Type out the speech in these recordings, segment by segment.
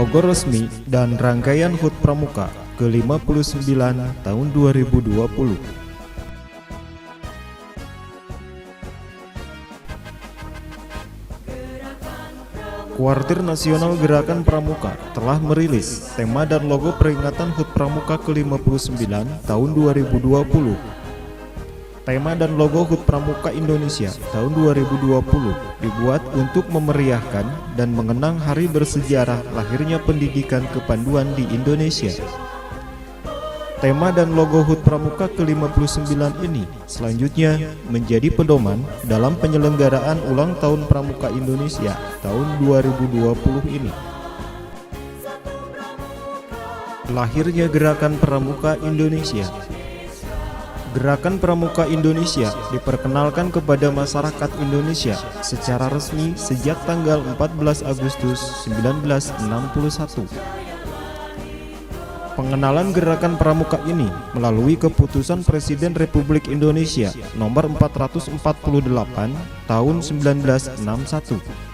logo resmi dan rangkaian HUT Pramuka ke-59 tahun 2020. Kuartir Nasional Gerakan Pramuka telah merilis tema dan logo peringatan HUT Pramuka ke-59 tahun 2020. Tema dan logo HUT Pramuka Indonesia tahun 2020 dibuat untuk memeriahkan dan mengenang hari bersejarah lahirnya pendidikan kepanduan di Indonesia. Tema dan logo HUT Pramuka ke-59 ini selanjutnya menjadi pedoman dalam penyelenggaraan ulang tahun Pramuka Indonesia tahun 2020 ini. Lahirnya Gerakan Pramuka Indonesia. Gerakan Pramuka Indonesia diperkenalkan kepada masyarakat Indonesia secara resmi sejak tanggal 14 Agustus 1961. Pengenalan Gerakan Pramuka ini melalui keputusan Presiden Republik Indonesia nomor 448 tahun 1961.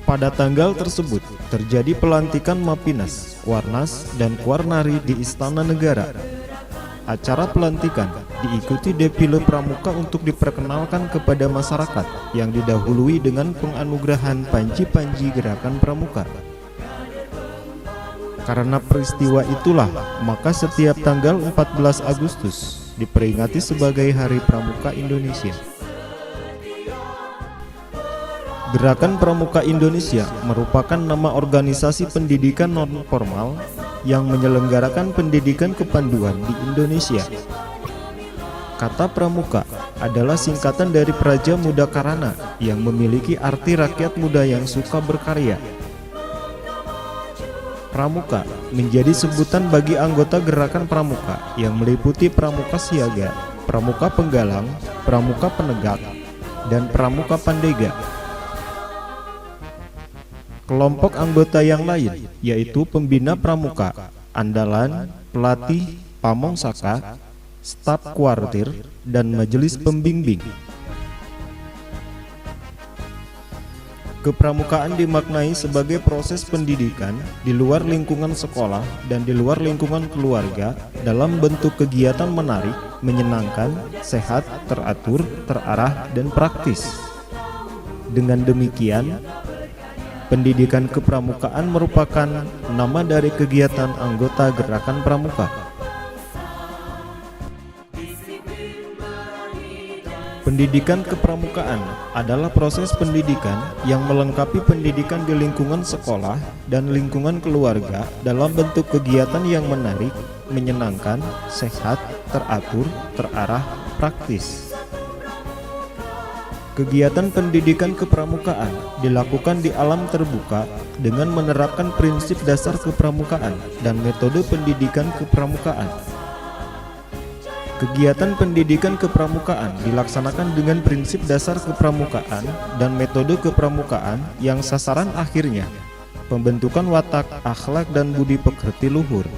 Pada tanggal tersebut terjadi pelantikan Mapines, Kuarnas, dan Kuarnari di Istana Negara. Acara pelantikan diikuti defile pramuka untuk diperkenalkan kepada masyarakat yang didahului dengan penganugerahan panji-panji Gerakan Pramuka. Karena peristiwa itulah, maka setiap tanggal 14 Agustus diperingati sebagai Hari Pramuka Indonesia. Gerakan Pramuka Indonesia merupakan nama organisasi pendidikan non-formal yang menyelenggarakan pendidikan kepanduan di Indonesia. Kata pramuka adalah singkatan dari Praja Muda Karana yang memiliki arti rakyat muda yang suka berkarya. Pramuka menjadi sebutan bagi anggota Gerakan Pramuka yang meliputi pramuka siaga, pramuka penggalang, pramuka penegak, dan pramuka pandega. Kelompok anggota yang lain yaitu pembina pramuka, andalan, pelatih, pamong saka, staf kuartir, dan majelis pembimbing. Kepramukaan dimaknai sebagai proses pendidikan di luar lingkungan sekolah dan di luar lingkungan keluarga dalam bentuk kegiatan menarik, menyenangkan, sehat, teratur, terarah, dan praktis. Dengan demikian, pendidikan kepramukaan merupakan nama dari kegiatan anggota Gerakan Pramuka. Pendidikan kepramukaan adalah proses pendidikan yang melengkapi pendidikan di lingkungan sekolah dan lingkungan keluarga dalam bentuk kegiatan yang menarik, menyenangkan, sehat, teratur, terarah, praktis. Kegiatan pendidikan kepramukaan dilakukan di alam terbuka dengan menerapkan prinsip dasar kepramukaan dan metode pendidikan kepramukaan. Kegiatan pendidikan kepramukaan dilaksanakan dengan prinsip dasar kepramukaan dan metode kepramukaan yang sasaran akhirnya pembentukan watak, akhlak, dan budi pekerti luhur.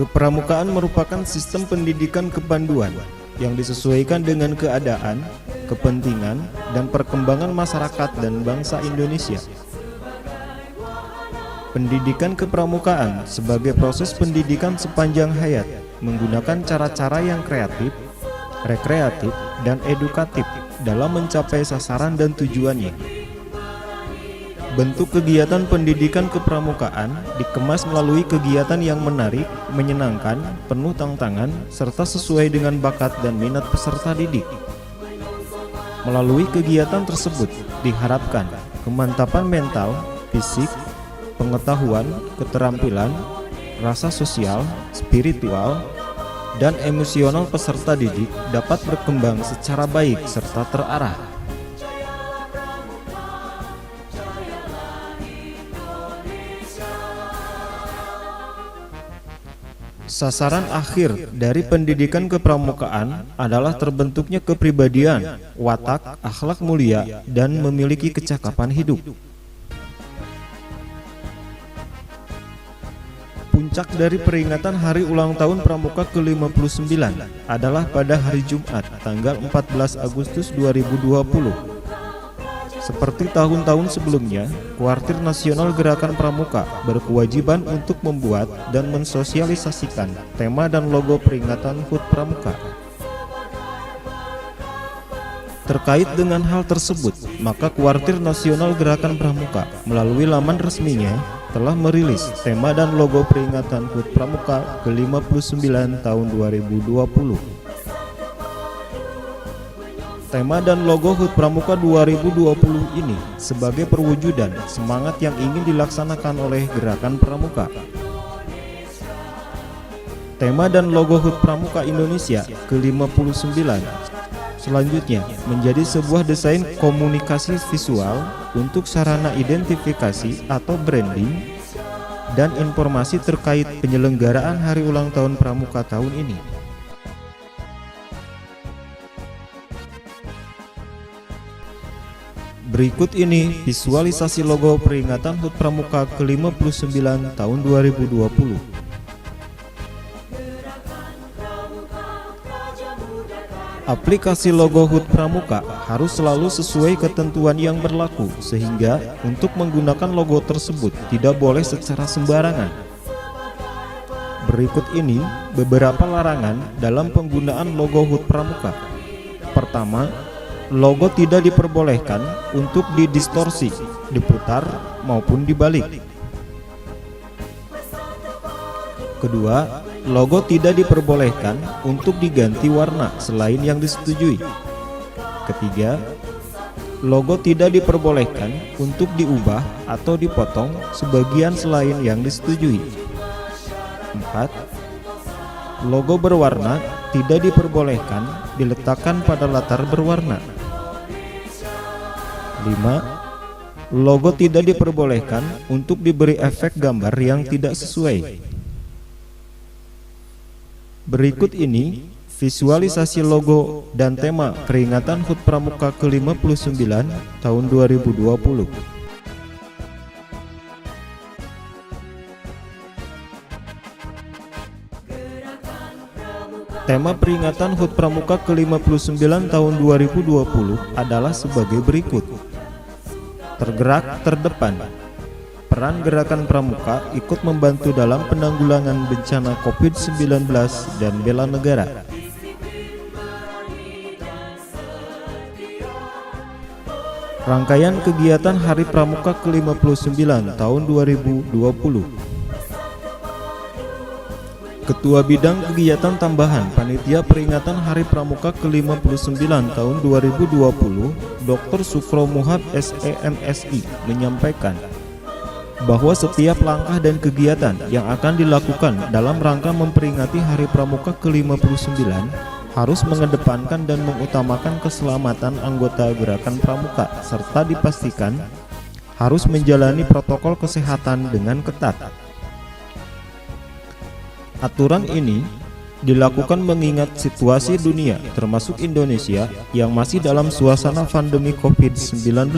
Kepramukaan merupakan sistem pendidikan kepanduan yang disesuaikan dengan keadaan, kepentingan, dan perkembangan masyarakat dan bangsa Indonesia. Pendidikan kepramukaan sebagai proses pendidikan sepanjang hayat menggunakan cara-cara yang kreatif, rekreatif, dan edukatif dalam mencapai sasaran dan tujuannya. Bentuk kegiatan pendidikan kepramukaan dikemas melalui kegiatan yang menarik, menyenangkan, penuh tantangan, serta sesuai dengan bakat dan minat peserta didik. Melalui kegiatan tersebut diharapkan kemantapan mental, fisik, pengetahuan, keterampilan, rasa sosial, spiritual, dan emosional peserta didik dapat berkembang secara baik serta terarah. Sasaran akhir dari pendidikan kepramukaan adalah terbentuknya kepribadian, watak, akhlak mulia, dan memiliki kecakapan hidup. Puncak dari peringatan hari ulang tahun Pramuka ke-59 adalah pada hari Jumat, tanggal 14 Agustus 2020. Seperti tahun-tahun sebelumnya, Kuartir Nasional Gerakan Pramuka berkewajiban untuk membuat dan mensosialisasikan tema dan logo peringatan HUT Pramuka. Terkait dengan hal tersebut, maka Kuartir Nasional Gerakan Pramuka melalui laman resminya telah merilis tema dan logo peringatan HUT Pramuka ke-59 tahun 2020. Tema dan logo HUT Pramuka 2020 ini sebagai perwujudan semangat yang ingin dilaksanakan oleh Gerakan Pramuka. Tema dan logo HUT Pramuka Indonesia ke-59 selanjutnya menjadi sebuah desain komunikasi visual untuk sarana identifikasi atau branding dan informasi terkait penyelenggaraan hari ulang tahun Pramuka tahun ini. Berikut ini visualisasi logo peringatan HUT Pramuka ke-59 tahun 2020. Aplikasi logo HUT Pramuka harus selalu sesuai ketentuan yang berlaku, sehingga untuk menggunakan logo tersebut tidak boleh secara sembarangan. Berikut ini beberapa larangan dalam penggunaan logo HUT Pramuka. Pertama, logo tidak diperbolehkan untuk didistorsi, diputar, maupun dibalik. Kedua, logo tidak diperbolehkan untuk diganti warna selain yang disetujui. Ketiga, logo tidak diperbolehkan untuk diubah atau dipotong sebagian selain yang disetujui. 4. Logo berwarna tidak diperbolehkan diletakkan pada latar berwarna. 5. Logo tidak diperbolehkan untuk diberi efek gambar yang tidak sesuai. Berikut ini visualisasi logo dan tema peringatan HUT Pramuka ke-59 tahun 2020. Tema peringatan HUT Pramuka ke-59 tahun 2020 adalah sebagai berikut. Tergerak terdepan. Peran Gerakan Pramuka ikut membantu dalam penanggulangan bencana COVID-19 dan bela negara. Rangkaian kegiatan Hari Pramuka ke-59 tahun 2020. Ketua Bidang Kegiatan Tambahan Panitia Peringatan Hari Pramuka ke-59 tahun 2020, Dr. Sukro Muhab SEMSI menyampaikan bahwa setiap langkah dan kegiatan yang akan dilakukan dalam rangka memperingati Hari Pramuka ke-59 harus mengedepankan dan mengutamakan keselamatan anggota Gerakan Pramuka serta dipastikan harus menjalani protokol kesehatan dengan ketat. Aturan ini dilakukan mengingat situasi dunia termasuk Indonesia yang masih dalam suasana pandemi COVID-19.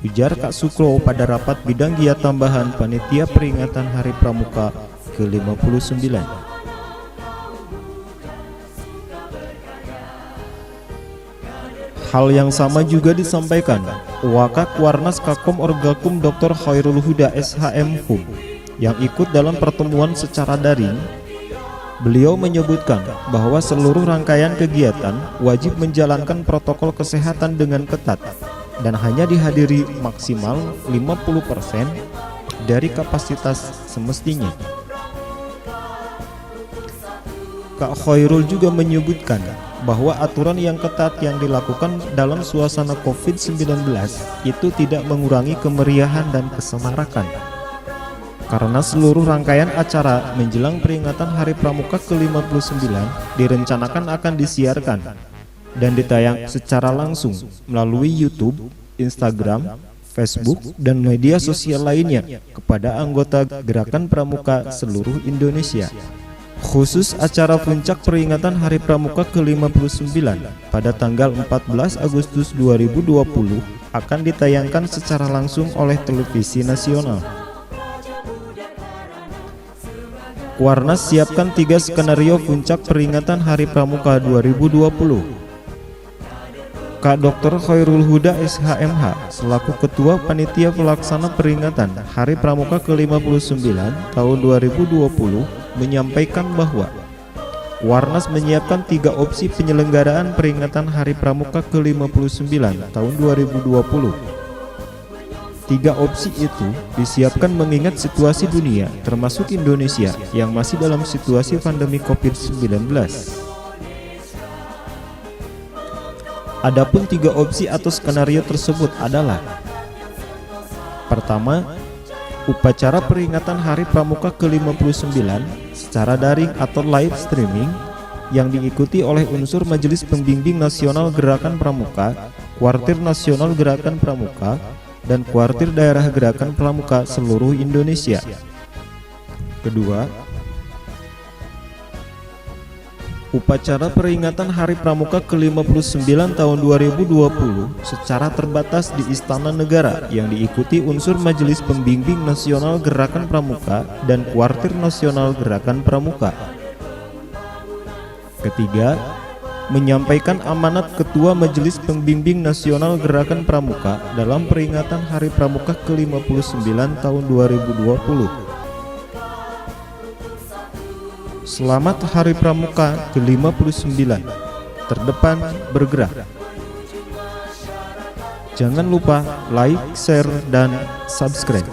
Ujar Kak Sukro pada rapat bidang giat tambahan Panitia Peringatan Hari Pramuka ke-59. Hal yang sama juga disampaikan Wakak Warnas Kakom Orgakum Dr. Khairul Huda SHM Hum yang ikut dalam pertemuan secara daring. Beliau menyebutkan bahwa seluruh rangkaian kegiatan wajib menjalankan protokol kesehatan dengan ketat dan hanya dihadiri maksimal 50% dari kapasitas semestinya. Kak Khairul juga menyebutkan bahwa aturan yang ketat yang dilakukan dalam suasana COVID-19 itu tidak mengurangi kemeriahan dan kesemarakan. Karena seluruh rangkaian acara menjelang peringatan Hari Pramuka ke-59 direncanakan akan disiarkan dan ditayang secara langsung melalui YouTube, Instagram, Facebook, dan media sosial lainnya kepada anggota Gerakan Pramuka seluruh Indonesia. Khusus acara puncak peringatan Hari Pramuka ke-59 pada tanggal 14 Agustus 2020 akan ditayangkan secara langsung oleh televisi nasional. Kuarnas siapkan 3 skenario puncak peringatan Hari Pramuka 2020. Kak Dr. Khairul Huda SHMH selaku Ketua Panitia Pelaksana Peringatan Hari Pramuka ke-59 tahun 2020 menyampaikan bahwa Kuarnas menyiapkan 3 opsi penyelenggaraan peringatan Hari Pramuka ke-59 tahun 2020. 3 opsi itu disiapkan mengingat situasi dunia, termasuk Indonesia, yang masih dalam situasi pandemi COVID-19. Adapun 3 opsi atau skenario tersebut adalah: pertama, upacara peringatan Hari Pramuka ke-59 secara daring atau live streaming yang diikuti oleh unsur Majelis Pembimbing Nasional Gerakan Pramuka, Kuartir Nasional Gerakan Pramuka, dan Kuartir Daerah Gerakan Pramuka seluruh Indonesia. Kedua, upacara peringatan Hari Pramuka ke-59 tahun 2020 secara terbatas di Istana Negara yang diikuti unsur Majelis Pembimbing Nasional Gerakan Pramuka dan Kuartir Nasional Gerakan Pramuka. Ketiga, menyampaikan amanat Ketua Majelis Pembimbing Nasional Gerakan Pramuka dalam peringatan Hari Pramuka ke-59 tahun 2020. Selamat Hari Pramuka ke-59. Terdepan bergerak. Jangan lupa like, share, dan subscribe.